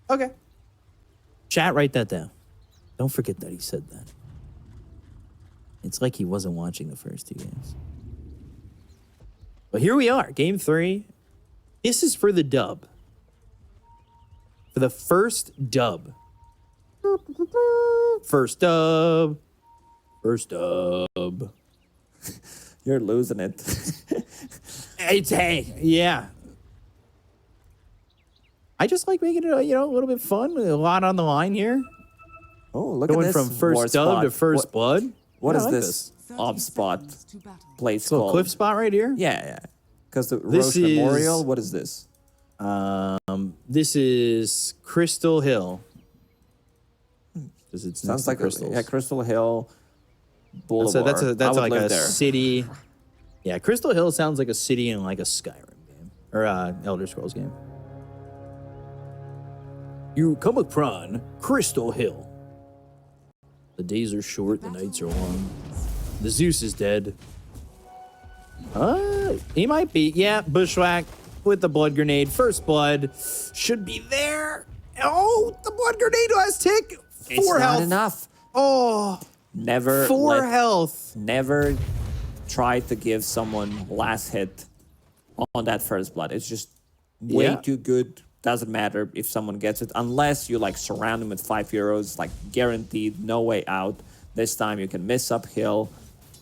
Okay. Chat, write that down. Don't forget that he said that. It's like he wasn't watching the first 2 games. But here we are, game 3. This is for the dub. For the first dub. First dub. First dub. You're losing it. Hey, yeah. I just like making it, a little bit fun. A lot on the line here. Oh, look Going at this. from first dub to first blood. What is like this ob spot place Little called? cliff spot right here. Yeah. Because the This Roche is- Memorial, what is this? This is Crystal Hill. Because it's next Sounds to like crystals. Crystal Hill Boulevard. That's I would like a live there. city. Yeah, Crystal Hill sounds like a city in like a Skyrim game or Elder Scrolls game. You come upon Crystal Hill. The days are short, the nights are long. The Zeus is dead. He might be. Yeah, Bushwhack with the blood grenade. First blood should be there. Oh, the blood grenade last tick. It's 4 not health. enough. Oh, Never 4 health. Never try to give someone last hit on that first blood. It's just way too good. Doesn't matter if someone gets it unless you like surround them with 5 heroes, like guaranteed, no way out. This time you can miss uphill,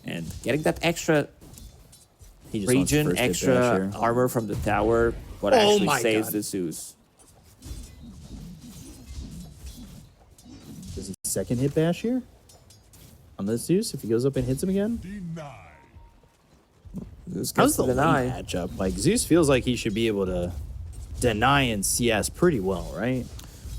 and getting that extra He just wants the region, first hit extra bash here. armor from the tower, what Oh actually my saves God. the Zeus. Does he second hit bash here? On this Zeus, if he goes up and hits him again? Zeus How's gets the the deny. lane matchup? Like, Zeus feels like he should be able to deny and CS pretty well, right?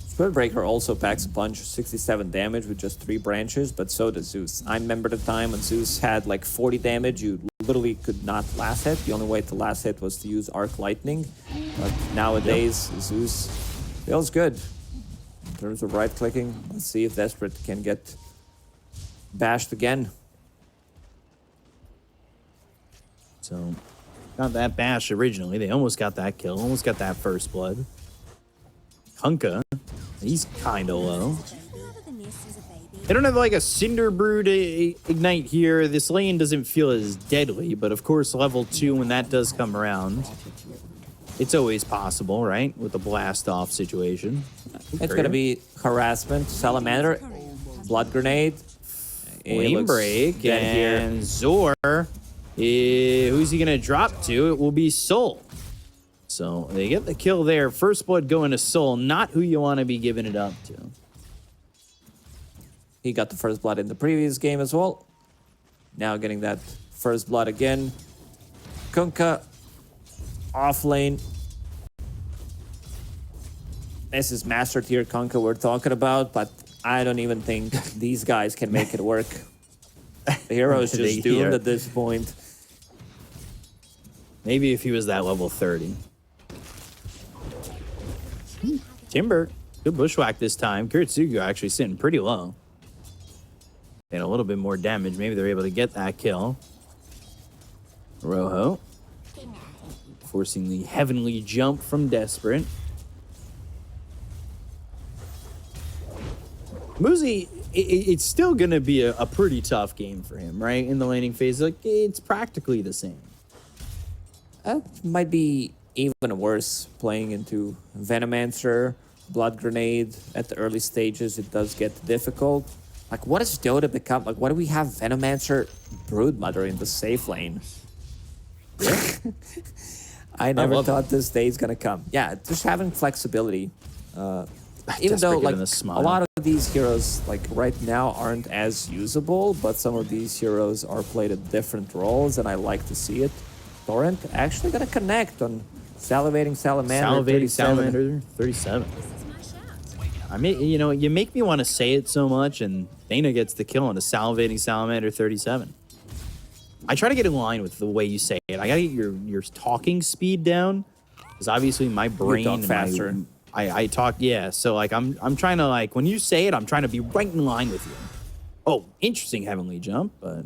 Spellbreaker also packs a punch, 67 damage with just 3 branches, but so does Zeus. I remember the time when Zeus had like 40 damage, you literally could not last hit. The only way to last hit was to use Arc Lightning. But nowadays, Zeus feels good. In terms of right-clicking, let's see if Desperate can get bashed again. So, got that bash originally. They almost got that kill, almost got that first blood. Hunka, he's kind of low. They don't have like a Cinder Brew to ignite here. This lane doesn't feel as deadly, but of course level 2, when that does come around, it's always possible, right? With the blast off situation. It's going to be harassment, Salamander, Blood Grenade, Flame Break, and Zor. Who's he going to drop to? It will be Soul. So they get the kill there. First blood going to Soul, not who you want to be giving it up to. He got the first blood in the previous game as well. Now getting that first blood again. Kunkka off lane. This is master tier Kunkka we're talking about, but I don't even think these guys can make it work. The hero is just doomed at this point. Maybe if he was that level 30. Timber, good bushwhack this time. Kuretsugu actually sitting pretty low. And a little bit more damage. Maybe they're able to get that kill. Rojo. Forcing the heavenly jump from Desperate. Muzi, it's still going to be a pretty tough game for him, right? In the laning phase, like it's practically the same. Might be even worse playing into Venomancer, Blood Grenade. At the early stages, it does get difficult. Like, what does Dota become? Like, why do we have Venomancer Broodmother in the safe lane? I never thought this day is gonna come. Yeah, just having flexibility. Even though, like, a lot of these heroes, like, right now aren't as usable, but some of these heroes are played at different roles, and I like to see it. Torrent actually gonna connect on Salivating Salamander. Salivating Salamander 37. I mean, you know, you make me want to say it so much, and Dana gets the kill on a Salivating Salamander 37. I try to get in line with the way you say it. I gotta get your talking speed down, because obviously my brain You talk faster. I talk, yeah. So like I'm trying to, like, when you say it, I'm trying to be right in line with you. Oh, interesting heavenly jump, but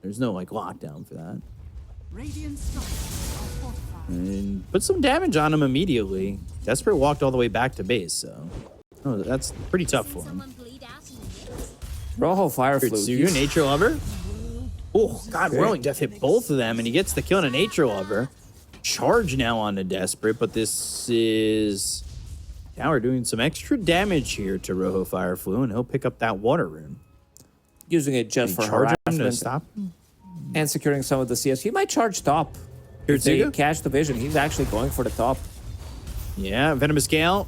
there's no like lockdown for that. Radiant structures are fortified. And put some damage on him immediately. Desperate walked all the way back to base, so that's pretty tough for him. Rojo Fire Flu. Tsuyu, Nature Lover. Oh, God, Whirling Death hit both of them, and he gets the kill on a Nature Lover. Charge now on the Desperate, but this is... Now we're doing some extra damage here to Rojo Fire Flu, and he'll pick up that Water Rune. Using it just for charge him to harassment stop him? and securing some of the CS. He might charge top. If they catch the vision, he's actually going for the top. Yeah, Venomous Gale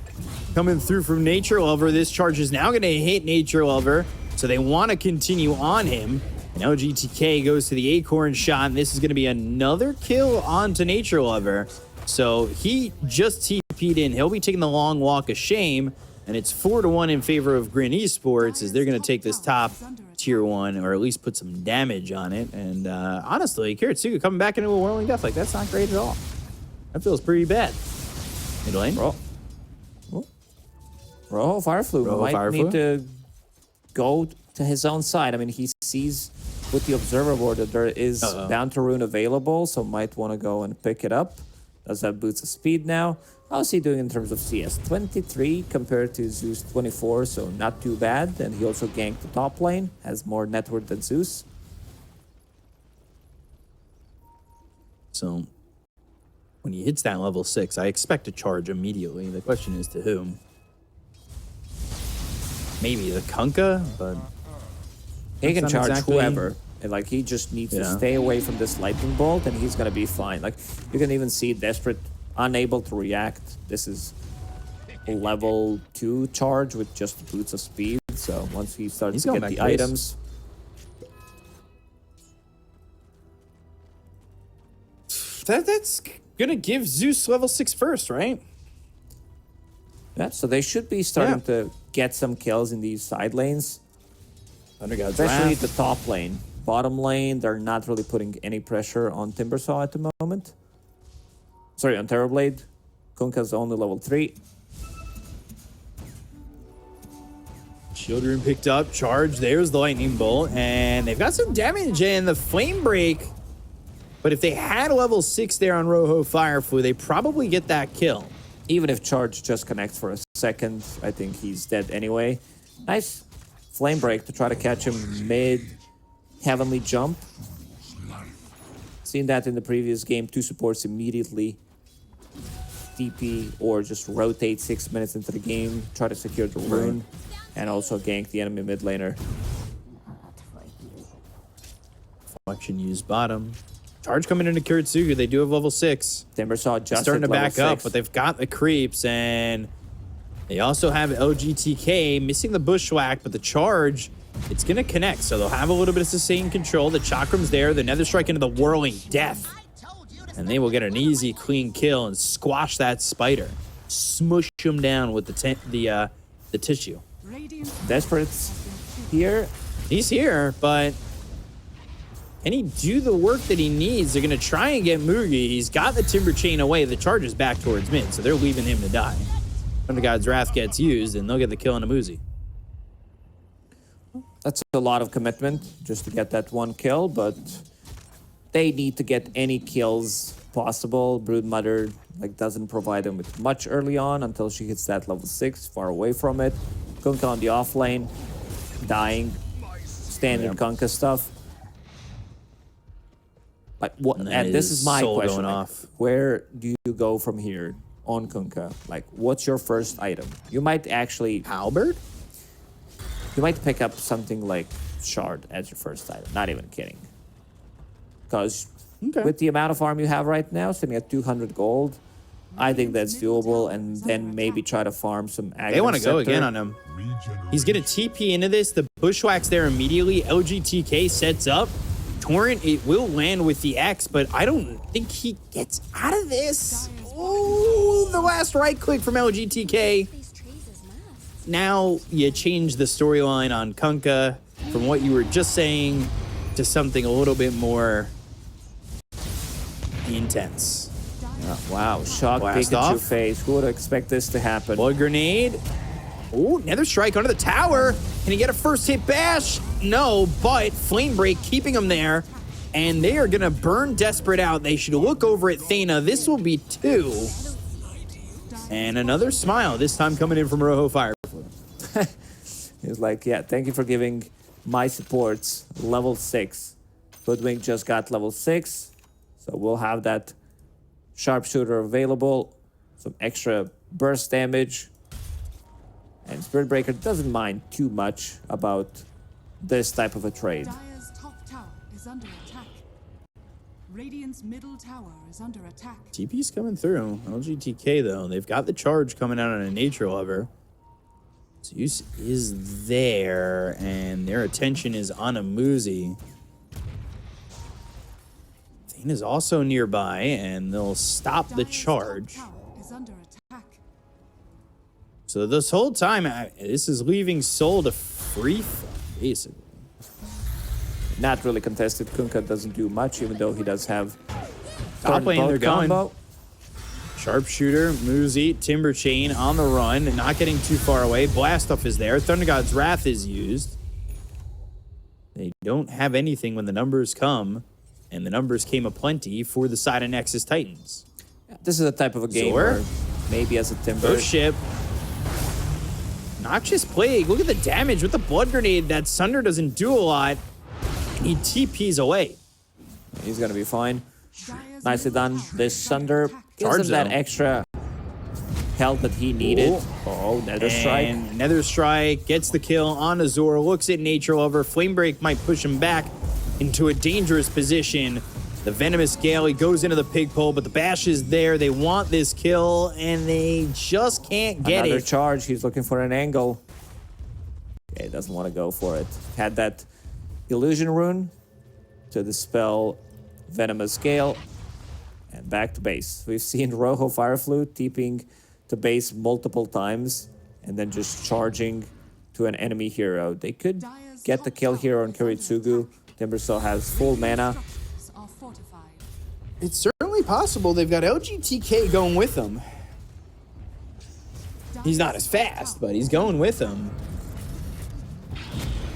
coming through from Nature Lover. This charge is now going to hit Nature Lover, so they want to continue on him. And LGTK goes to the Acorn shot, and this is going to be another kill onto Nature Lover. So he just TP'd in. He'll be taking the long walk of shame, and it's 4-1 in favor of GRIN Esports as they're going to take this top tier 1, or at least put some damage on it. And honestly, Kiritsugu coming back into a Whirling Death, like, that's not great at all. That feels pretty bad. Mid lane. Rojo Fire Flu might need to go to his own side. I mean, he sees with the observer board that there is bound to rune available, so might want to go and pick it up. Does have boots of speed now. How's he doing in terms of CS? 23 compared to Zeus 24, so not too bad. And he also ganked the top lane, has more net worth than Zeus. So when he hits that level 6, I expect to charge immediately. The question is to whom? Maybe the Kunkka, but he can charge whoever. And like, he just needs to stay away from this lightning bolt, and he's gonna be fine. Like, you can even see Desperate unable to react. This is a level 2 charge with just boots of speed. So once he starts to get the items, that's gonna give Zeus level 6 first, right? Yeah. So they should be starting to get some kills in these side lanes, especially the top lane. Bottom lane, they're not really putting any pressure on Timbersaw at the moment. Sorry, on Terrorblade. Kunkka's only level 3. Children picked up, charge, there's the Lightning Bolt, and they've got some damage in the Flame Break. But if they had a level 6 there on Rojo Fire Flu, they probably get that kill. Even if charge just connects for a second, I think he's dead anyway. Nice Flame Break to try to catch him mid Heavenly Jump. Seen that in the previous game. 2 supports immediately TP or just rotate 6 minutes into the game, try to secure the rune, and also gank the enemy mid laner. Reflection used bottom. Charge coming into Kiritsugu. They do have level 6. Timbersaw just starting to back 6. up, but they've got the creeps, and they also have LGTK missing the bushwhack, but the charge, it's going to connect, so they'll have a little bit of sustained control. The Chakram's there. The Nether Strike into the Whirling Death, and they will get an easy, clean kill and squash that spider. Smush him down with the tissue. Desperate's here. He's here, but can he do the work that he needs? They're going to try and get Mugi. He's got the Timber Chain away. The charge is back towards mid, so they're leaving him to die. Thunder God's Wrath gets used, and they'll get the kill on Amuzi. That's a lot of commitment just to get that one kill, but they need to get any kills possible. Broodmother doesn't provide them with much early on until she hits that level 6, far away from it. Kunkka on the off lane, dying. Standard Kunkka stuff. Like what? And this is my question. Where do you go from here on Kunkka? Like, what's your first item? You might actually Halberd? You might pick up something like Shard as your first item. Not even kidding. Because with the amount of farm you have right now, sitting at 200 gold, I think that's doable. And then maybe try to farm some Aghanim. They want to go again on him. He's going to TP into this. The Bushwhack's there immediately. LGTK sets up. Torrent, it will land with the X, but I don't think he gets out of this. Oh, the last right click from LGTK. Now you change the storyline on Kunkka from what you were just saying to something a little bit more intense. Oh, wow, shock Pikachu face. Who would expect this to happen? Blood Grenade. Oh, Nether Strike under the tower. Can he get a first hit bash? No, but Flame Break keeping him there. And they are going to burn Desperate out. They should look over at Thana. This will be 2. And another smile, this time coming in from Rojo Firefly. He's like, yeah, thank you for giving my supports level 6. Hoodwink just got level 6. So we'll have that sharpshooter available. Some extra burst damage. And Spirit Breaker doesn't mind too much about this type of a trade. Dire's top tower is under attack. Radiant's middle tower is under attack. TP's coming through. LGTK, though, they've got the charge coming out on a nature lover. Zeus is there, and their attention is on a Muzi. Thane is also nearby, and they'll stop the charge. Top tower is under attack. So this whole time, this is leaving Soul to free fall, basically. Not really contested. Kunkka doesn't do much, even though he does have Top lane, they're going. combo. Sharpshooter, Muzi, Timber Chain on the run, not getting too far away. Blast Off is there. Thunder God's Wrath is used. They don't have anything when the numbers come, and the numbers came aplenty for the side of Nexus Titans. This is a type of a game Zor? where maybe as a Timber... Ghost Ship. Noxious Plague. Look at the damage with the Blood Grenade. That Sunder doesn't do a lot. And he TPs away. He's going to be fine. Dire's Nicely middle done. tower This is under Sunder attack. gives Charge him that zone. extra health that he needed. Oh, Nether Strike. And Nether Strike gets the kill on Azor. Looks at Nature Lover. Flame Break might push him back into a dangerous position. The Venomous Gale, he goes into the pig pole, but the bash is there. They want this kill, and they just can't get Another it. charge. He's looking for an angle. Okay, doesn't want to go for it. Had that Illusion Rune to dispel Venomous Gale. And back to base. We've seen Rojo Fireflu TPing to base multiple times and then just charging to an enemy hero. They could get the kill here on Kiritsugu. Timber still has full mana. Structures are fortified. It's certainly possible. They've got LGTK going with them. He's not as fast, but he's going with them.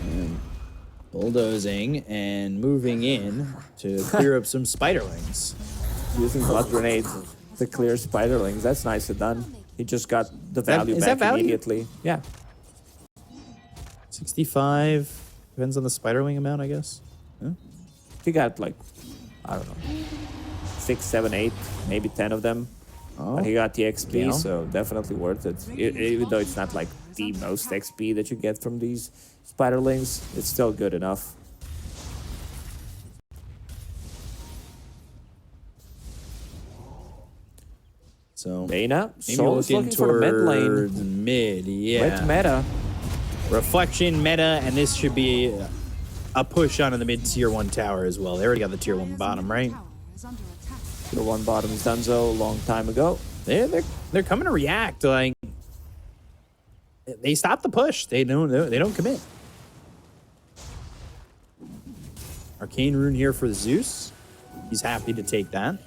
And bulldozing and moving in to clear up some spiderlings. Using blood grenades to clear spiderlings. That's nicely done. He just got the value is back that value? immediately. Yeah. 65. Depends on the spiderling amount, I guess. Huh? He got like, I don't know, 6, 7, 8, maybe 10 of them. Oh. But he got the XP, Yeah. so definitely worth it. Even though it's not like the most XP that you get from these spiderlings, it's still good enough. So Dana, maybe Soul's looking looking for the mid lane. towards mid, yeah. With meta. Reflection, meta, and this should be a push onto the mid tier 1 tower as well. They already got the tier 1 Dire's bottom, middle right? tower is under attack. The one bottom is Dunzo a long time ago. They're coming to react. Like they stop the push. They don't commit. Arcane Rune here for Zeus. He's happy to take that.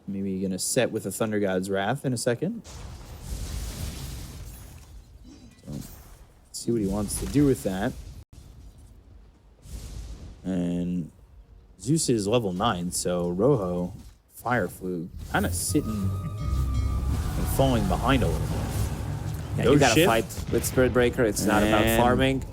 Maybe you're gonna set with the Thunder God's Wrath in a second. So, see what he wants to do with that. And Zeus is level 9, so Rojo, Fireflu, kind of sitting and falling behind a little bit. Yeah, Go you gotta ship. fight with Spirit Breaker. It's not about And farming.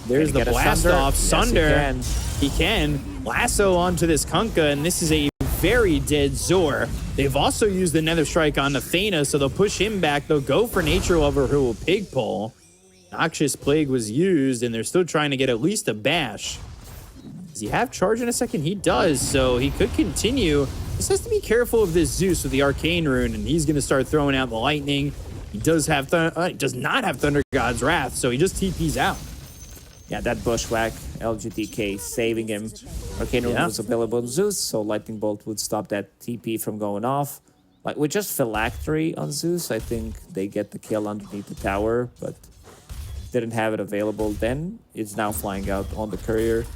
There's Can the he get a blast Sunder? off. Yes, Sunder. he He can. Lasso onto this Kunkka, and this is a very dead Zor. They've also used the Nether Strike on the Thana, so they'll push him back. They'll go for Nature Lover, who will pig pull. Noxious Plague was used, and they're still trying to get at least a bash. Does he have charge in a second? He does, so he could continue. Just has to be careful of this Zeus with the Arcane Rune, and he's going to start throwing out the lightning. He does have does not have Thunder God's Wrath, so he just TPs out. Yeah, that Bushwhack, LGTK saving him. Arcane Rune was available on Zeus, so Lightning Bolt would stop that TP from going off. Like, with just Phylactery on Zeus, I think they get the kill underneath the tower, but didn't have it available then. It's now flying out on the courier.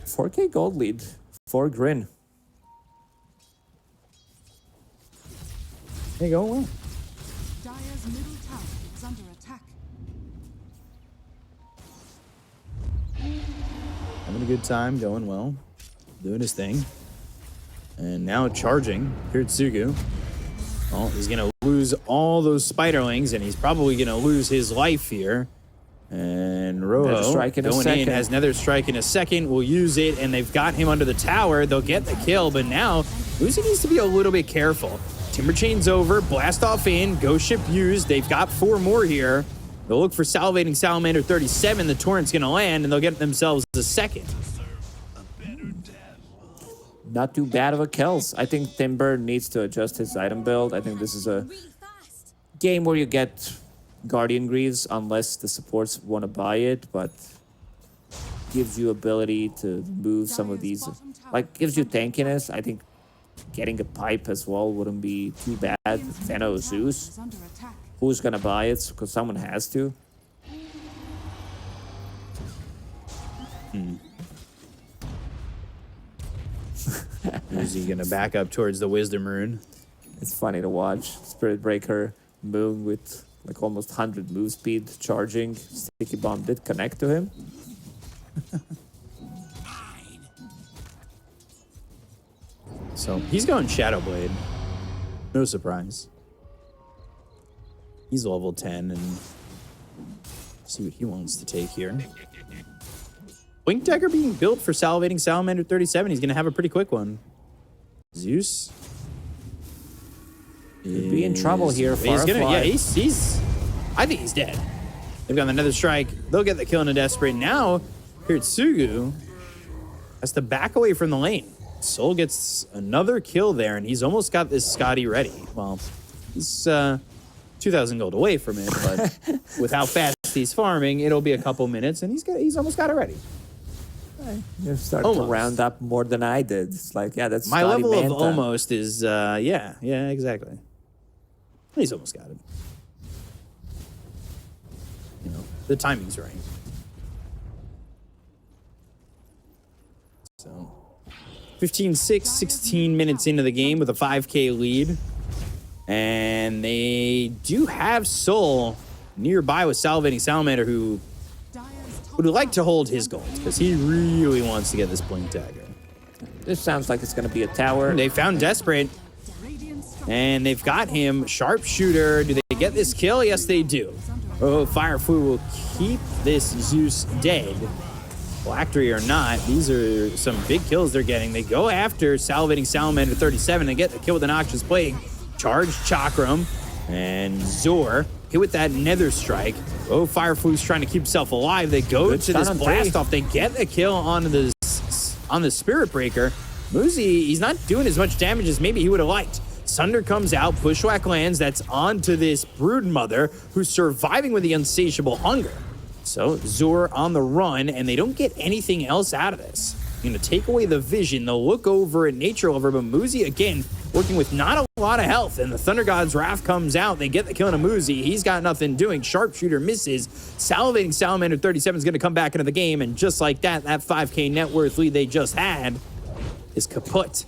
4K gold lead for GRIN. Hey, go well. Dire's middle tower is under attack. a good time, going well, doing his thing. And now charging Kirtsugu. Well, he's going to lose all those spiderlings, and he's probably going to lose his life here. And Rojo going in has Nether Strike in a second. Will use it, and they've got him under the tower. They'll get the kill, but now Lucy needs to be a little bit careful. Timber Chain's over, blast off in, ghost ship used. They've got 4 more here. They'll look for Salivating Salamander 37. The torrent's going to land, and they'll get themselves a second. Not too bad of a kills. I think Timber needs to adjust his item build. I think this is a game where you get Guardian Greaves unless the supports want to buy it, but gives you ability to move some of these, like gives you tankiness. I think getting a pipe as well wouldn't be too bad. Thano Zeus, who's gonna buy it? Because someone has to. Is he gonna back up towards the Wisdom Rune? It's funny to watch. Spirit Breaker move with like almost 100 move speed charging. Sticky Bomb did connect to him. So he's going Shadow Blade. No surprise. He's level 10 and see what he wants to take here. Blink Dagger being built for Salivating Salamander 37. He's going to have a pretty quick one. Zeus. Could be in trouble here. Yeah, he's. I think he's dead. They've got another strike. They'll get the kill in a desperate. Now, Kirtsugu has to back away from the lane. Soul gets another kill there, and he's almost got this Scotty ready. Well, he's 2,000 gold away from it, but with how fast he's farming, it'll be a couple minutes, and he's almost got it ready. You're starting to round up more than I did. It's like, yeah, that's my Scotty level Manta. of almost is, yeah, exactly. He's almost got it. You know, the timing's right. So, 15-6, 16 minutes into the game with a 5K lead. And they do have Soul nearby with Salivating Salamander, who would like to hold his gold because he really wants to get this Blink Dagger. This sounds like it's going to be a tower. They found Desperate, and they've got him. Sharpshooter. Do they get this kill? Yes, they do. Oh, Fire Flu will keep this Zeus dead. Phylactery or not, these are some big kills they're getting. They go after Salivating Salamander 37. They get the kill with the Noxious Plague. Charge Chakram. And Zor hit with that Nether Strike. Oh, Fire Flu's trying to keep himself alive. They go to this blast off. They get the kill on the Spirit Breaker. Muzi, he's not doing as much damage as maybe he would have liked. Sunder comes out, Bushwhack lands. That's onto this Brood Mother who's surviving with the Unsatiable Hunger. So Zor on the run, and they don't get anything else out of this. You're going to take away the vision. They'll look over at Nature Lover, but Muzi, again, working with not a lot of health, and the Thunder God's Wrath comes out. They get the kill on Muzi. He's got nothing doing. Sharpshooter misses. Salivating Salamander 37 is going to come back into the game, and just like that, that 5K net worth lead they just had is kaput.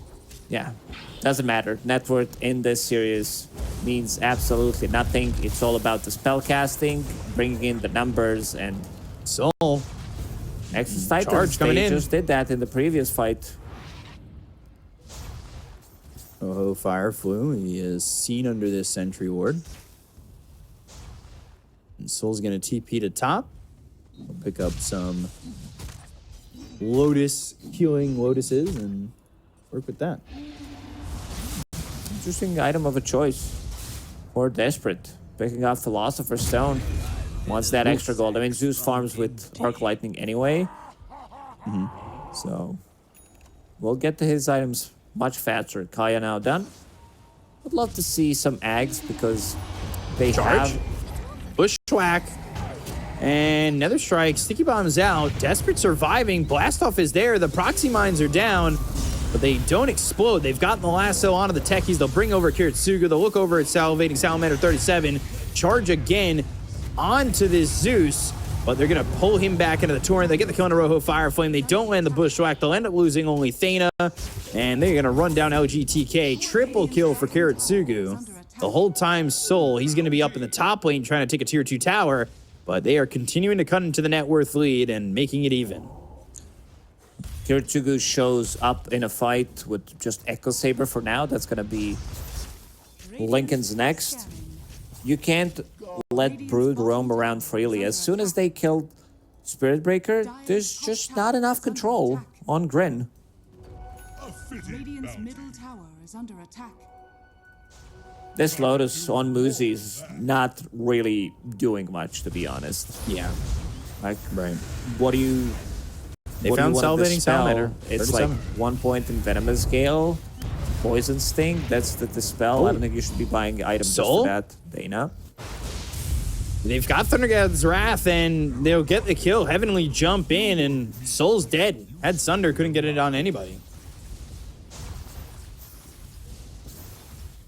Yeah, doesn't matter. Net worth in this series means absolutely nothing. It's all about the spell casting, bringing in the numbers, and Soul. Nexus Titans, they just did that in the previous fight. Oh, Fire Flu. He is seen under this Sentry Ward. And Soul's going to TP to top. We'll pick up some Lotus, healing Lotuses, and work with that. Interesting item of a choice. Or Desperate. Picking up Philosopher's Stone. Wants that extra gold. I mean, Zeus farms with Arc Lightning anyway. So, we'll get to his items much faster. Kaya now done. Would love to see some Ags because they have... Bushwhack. And Nether Strike. Sticky Bomb's out. Desperate surviving. Blastoff is there. The proxy mines are down. But they don't explode. They've gotten the lasso onto the techies. They'll bring over Kirtsugu. They'll look over at Salivating Salamander 37. Charge again onto this Zeus. But they're going to pull him back into the torrent. They get the kill on a Rojo Fire Flame. They don't land the Bushwhack. They'll end up losing only Thana. And they're going to run down LGTK. Triple kill for Kirtsugu. The whole time Soul, he's going to be up in the top lane trying to take a tier 2 tower. But they are continuing to cut into the net worth lead and making it even. Kirtsugu shows up in a fight with just Echo Saber for now, that's gonna be Lincoln's next. You can't let Brood roam around freely. As soon as they killed Spirit Breaker, there's just not enough control on GRIN. Radiant's middle tower is under attack. This Lotus on Muzi is not really doing much, to be honest. Yeah. Like, Right. what do you... They what do you found want of the Salivating spell? Salamander. It's like 1 point in Venomous Gale, Poison Sting, that's the spell. I don't think you should be buying items Soul? just for that, Dana. They've got Thundergod's Wrath, and they'll get the kill. Heavenly jump in, and Soul's dead. Had Sunder, couldn't get it on anybody.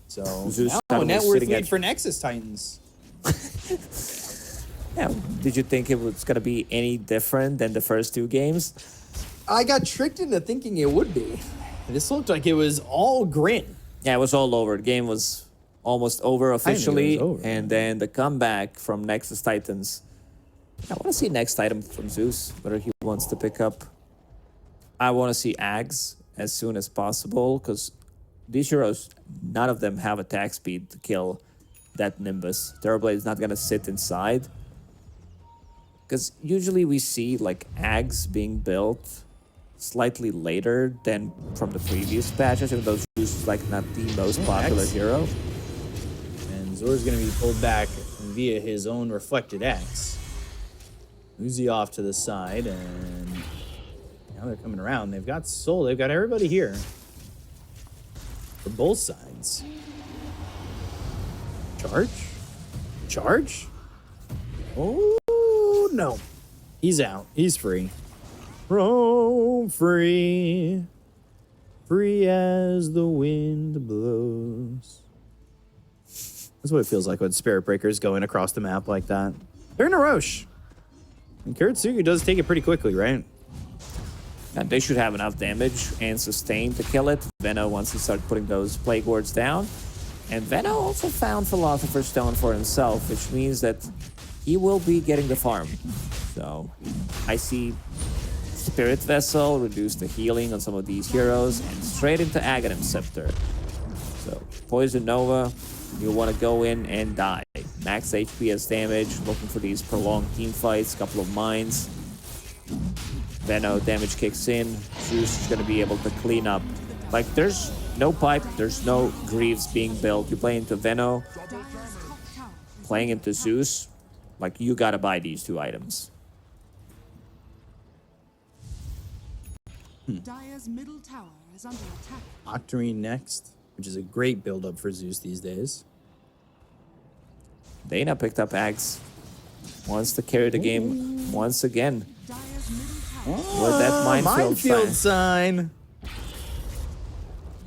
So, Zeus now a suddenly net worth sitting lead at- for Nexus Titans. Yeah, did you think it was going to be any different than the first 2 games? I got tricked into thinking it would be. This looked like it was all GRIN. Yeah, it was all over. The game was almost over officially. over. And then the comeback from Nexus Titans. I want to see next item from Zeus, whether he wants to pick up. I want to see Ags as soon as possible, because these heroes, none of them have attack speed to kill that Nimbus. Terrorblade is not going to sit inside. Because usually we see like Ags being built slightly later than from the previous patches, even though Zeus is like not the most popular Axe. hero. And Zor's going to be pulled back via his own reflected axe. Uzi off to the side, and now they're coming around. They've got Soul. They've got everybody here. For both sides. Charge? Charge? Oh, no. He's out. He's free. Roam free. Free as the wind blows. That's what it feels like when Spirit Breaker's going across the map like that. They're in a Roche. And Kiritsugu does take it pretty quickly, right? And they should have enough damage and sustain to kill it. Veno, once he started putting those Plague Wards down. And Veno also found Philosopher's Stone for himself, which means that he will be getting the farm. So I see Spirit Vessel, reduce the healing on some of these heroes, and straight into Aghanim Scepter. So Poison Nova, you want to go in and die. Max HP as damage, looking for these prolonged team fights, couple of mines. Veno, damage kicks in. Zeus is going to be able to clean up. Like, there's no pipe, there's no Greaves being built. You play into Veno, playing into Zeus, like, you gotta buy these 2 items. Dire's middle tower is under attack. Octarine next, which is a great build-up for Zeus these days. Dana picked up Axe. Wants to carry the game once again. Dire's middle tower. With that minefield sign.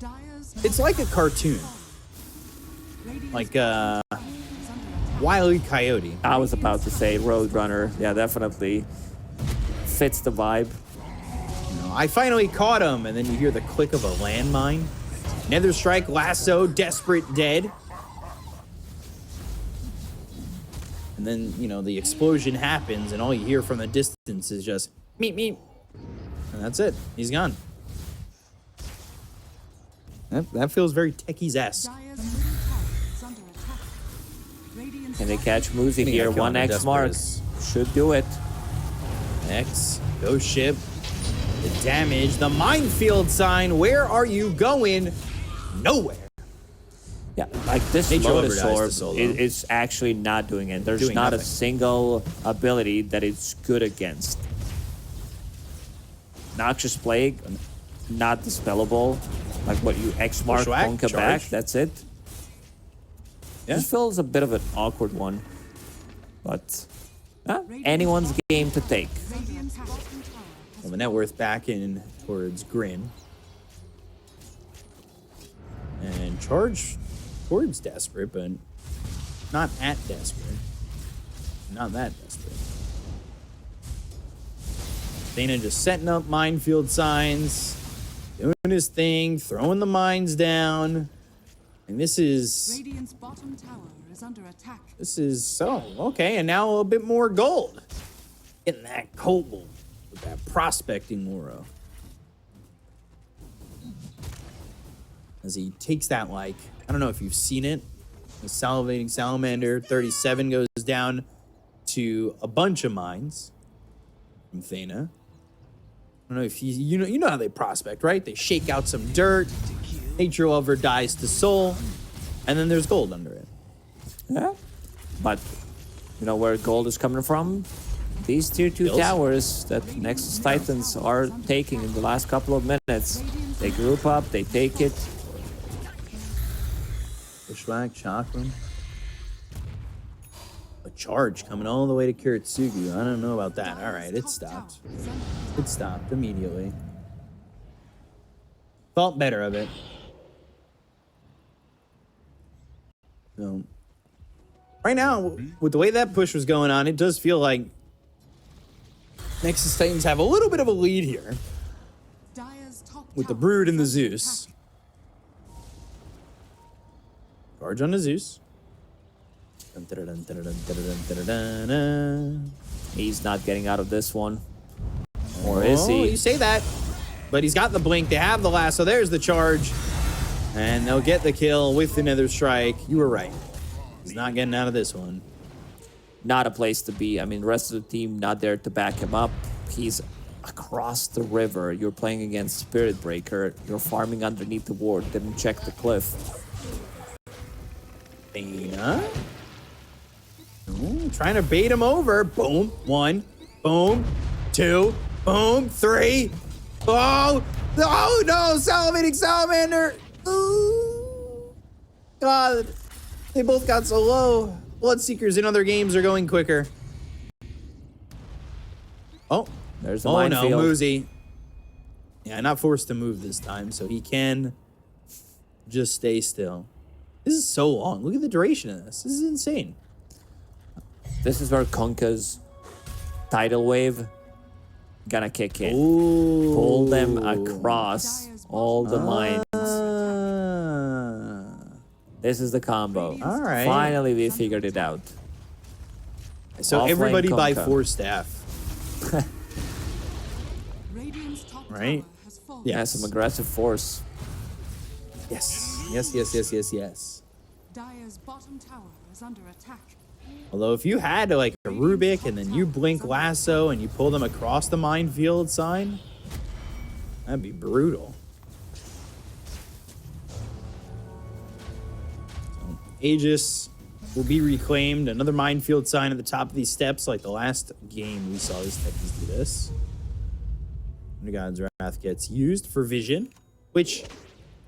Dire's It's like a cartoon. Radiant's Like is under attack. Wile E. Coyote. I was about to say Roadrunner. Yeah, definitely fits the vibe. I finally caught him, and then you hear the click of a landmine. Nether Strike, Lasso, Desperate, Dead. And then, you know, the explosion happens, and all you hear from the distance is just meep, meep. And that's it. He's gone. That feels very Techies-esque. Dire's middle tower is under attack. Radiant's Can they catch Muzi here? kill him in 1x mark. Desperate. Should do it. X, Ghost Ship, the damage, the minefield sign. Where are you going? Nowhere. Yeah, like this Nature Lotus overrides the Orb solo. is actually not doing it. There's Doing not a nothing. single ability that it's good against. Noxious Plague, not dispellable. Like what you X mark, Bushwhack, Ponka back, charge. that's it. Yeah. This feels a bit of an awkward one. But anyone's game to take. Radiant's bottom tower has Well, the net worth back in towards GRIN. And charge towards Desperate, but not at Desperate. Not that Desperate. Dana just setting up minefield signs, doing his thing, throwing the mines down. And this is Radiant's bottom tower is under attack. okay, and now a bit more gold. Getting that cobalt with that prospecting aura. as he takes that, like, I don't know if you've seen it. The Salivating Salamander 37 goes down to a bunch of mines from Thena. I don't know if you know how they prospect, right? They shake out some dirt, Nature Lover dies to soul, and then there's gold under it. Yeah, but you know where gold is coming from? These tier 2 Bills? towers that Nexus Titans are taking in the last couple of minutes. They group up, they take it. Bushwhack, Chakram. A charge coming all the way to Kiritsugu. I don't know about that. All right, it stopped. It stopped immediately. Thought better of it. So, right now, with the way that push was going on, it does feel like Nexus Titans have a little bit of a lead here with the Brood and the Zeus. Charge on the Zeus. He's not getting out of this one. Or is Oh, he? you say that, but he's got the blink. They have the lasso. There's the charge. And they'll get the kill with the Nether Strike. You were right. He's not getting out of this one. Not a place to be. I mean, the rest of the team not there to back him up. He's across the river. You're playing against Spirit Breaker. You're farming underneath the ward. Didn't check the cliff. Thena. Ooh, trying to bait him over. Boom. 1. Boom. 2. Boom. 3. Oh. Oh, no. Salivating Salamander. Ooh. God. They both got so low. Bloodseekers in other games are going quicker. Oh. There's the Oh, no. minefield. Muzi. Yeah, not forced to move this time, so he can just stay still. This is so long. Look at the duration of this. This is insane. This is where Konka's tidal wave gonna kick in. Ooh. Pull them across all the mines. This is the combo. All right. Finally, we figured it out. So Offlane everybody by Konka. 4 staff. Right? Yeah, Yes. some aggressive force. Yes. Yes. Dire's bottom tower is under attack. Although if you had like a Rubik and then you blink lasso and you pull them across the minefield sign, that'd be brutal. So, Aegis will be reclaimed. Another minefield sign at the top of these steps, like the last game we saw these Titans do this. And God's Wrath gets used for vision, which,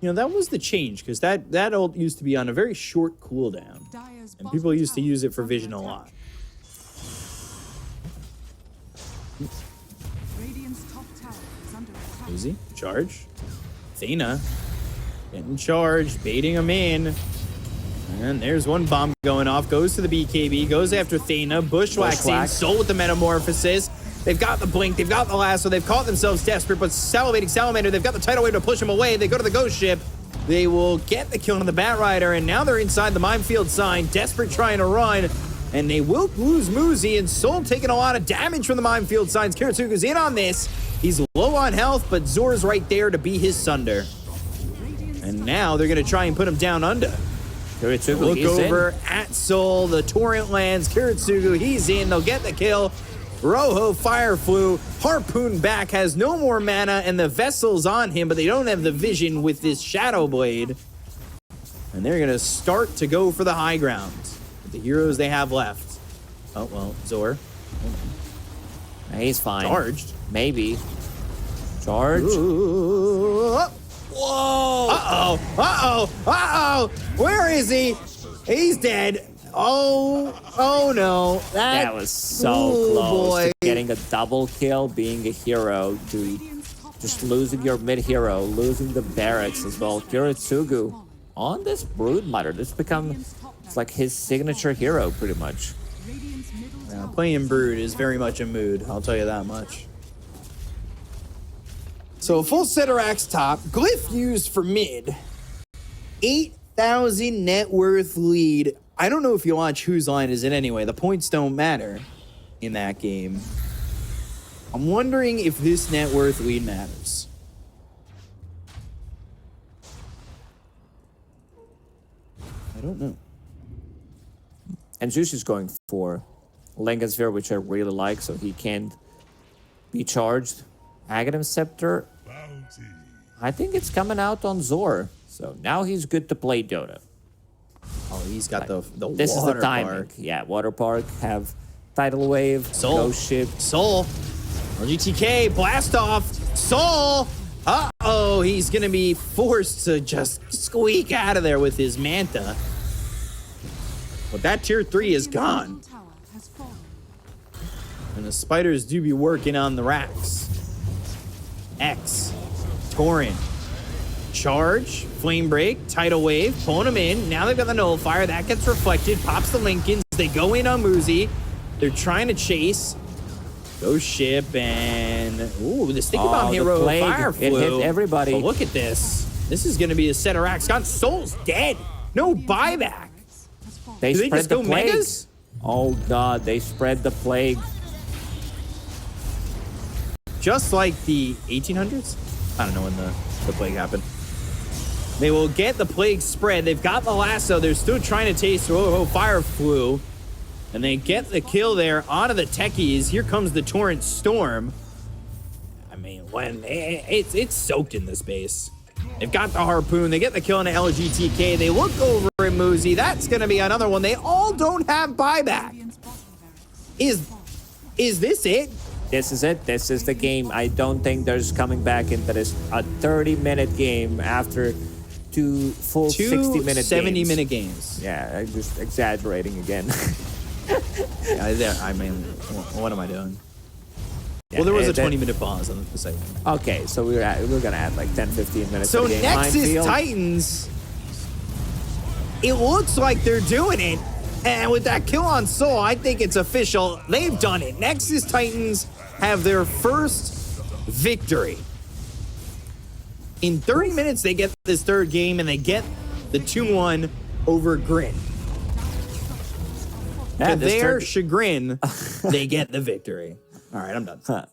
you know, that was the change, because that ult used to be on a very short cooldown. And people used to use it for vision a lot. Radiant's top tower is under attack. Easy. Charge. Thena getting charged, baiting him in. And there's one bomb going off. Goes to the BKB. Goes after Thena. Bushwhack. Soul with the Metamorphosis. They've got the blink. They've got the lasso. They've caught themselves desperate, but Salivating Salamander, they've got the tidal wave to push him away. They go to the ghost ship. They will get the kill on the Bat Rider, and now they're inside the minefield sign, desperate trying to run. And they will lose Muzi, and Soul taking a lot of damage from the minefield signs. Kiritsugu's in on this. He's low on health, but Zor's right there to be his Sunder. And now they're going to try and put him down under. Kiritsugu, Look he's over in. at Soul. The torrent lands. Kiritsugu, he's in. They'll get the kill. Rojo Fire Flew. Harpoon back. Has no more mana, and the vessel's on him, but they don't have the vision with this Shadow Blade. And they're going to start to go for the high ground with the heroes they have left. Oh, well, Zor. He's fine. Charged. Maybe. Charge. Ooh. Whoa! Uh-oh! Where is he? He's dead. Oh no. That was so Ooh, close boy. to getting a double kill, being a hero, to just losing your mid-hero, losing the barracks as well. Kiritsugu on this Brood Mother. This it's like his signature hero, pretty much. Radiant's middle Yeah, tower playing Brood is very much a mood, I'll tell you that much. So full Ceterax top, glyph used for mid. 8,000 net worth lead. I don't know if you watch whose line is it anyway. The points don't matter in that game. I'm wondering if this net worth lead matters. I don't know. And Zeus is going for Langan Sphere, which I really like, so he can't be charged. Aghanim Scepter, I think it's coming out on Zor. So now he's good to play Dota. Oh, he's got the This is the water timing. park. Yeah, Water Park, have Tidal Wave, Soul. Ghost Ship. Soul. LGTK, blast off. Soul. Uh-oh, he's going to be forced to just squeak out of there with his Manta. But that tier 3 is gone. Middle tower has fallen. And the spiders do be working on the racks. X. Torrent. Charge. Flame Break. Tidal Wave. Pulling them in. Now they've got the Nullifier. That gets reflected. Pops the Lincolns. They go in on Muzi. They're trying to chase. Ghost Ship and... Ooh, the Sticky Bomb the Hero plague. Fire It hit Flu. everybody. But look at this. This is going to be a set of racks. Got Soul's dead. No buyback. Has fallen. They Do they spread just the go plague. megas? Oh god, they spread the plague. Just like the 1800s? I don't know when the plague happened. They will get the plague spread. They've got the lasso. They're still trying to taste Fire Flu. And they get the kill there onto the techies. Here comes the Torrent Storm. I mean, when it's soaked in this base. They've got the Harpoon. They get the kill on the LGTK. They look over at Muzi. That's going to be another one. They all don't have buyback. Radiant's bottom barracks. Is this it? This is it. This is the game. I don't think there's coming back into this. A 30-minute game after two full 60-minute 70-minute games. Yeah, I'm just exaggerating again. I mean, what am I doing? Well, there was a 20-minute pause on the segment. Okay, so we're gonna add like 10-15 minutes. So of the game. Nexus Minefield. Titans, it looks like they're doing it. And with that kill on Soul, I think it's official. They've done it. Nexus Titans have their first victory. In 30 minutes, they get this third game, and they get the 2-1 over GRIN. Yeah, To this their third- chagrin, they get the victory. All right, I'm done. Huh.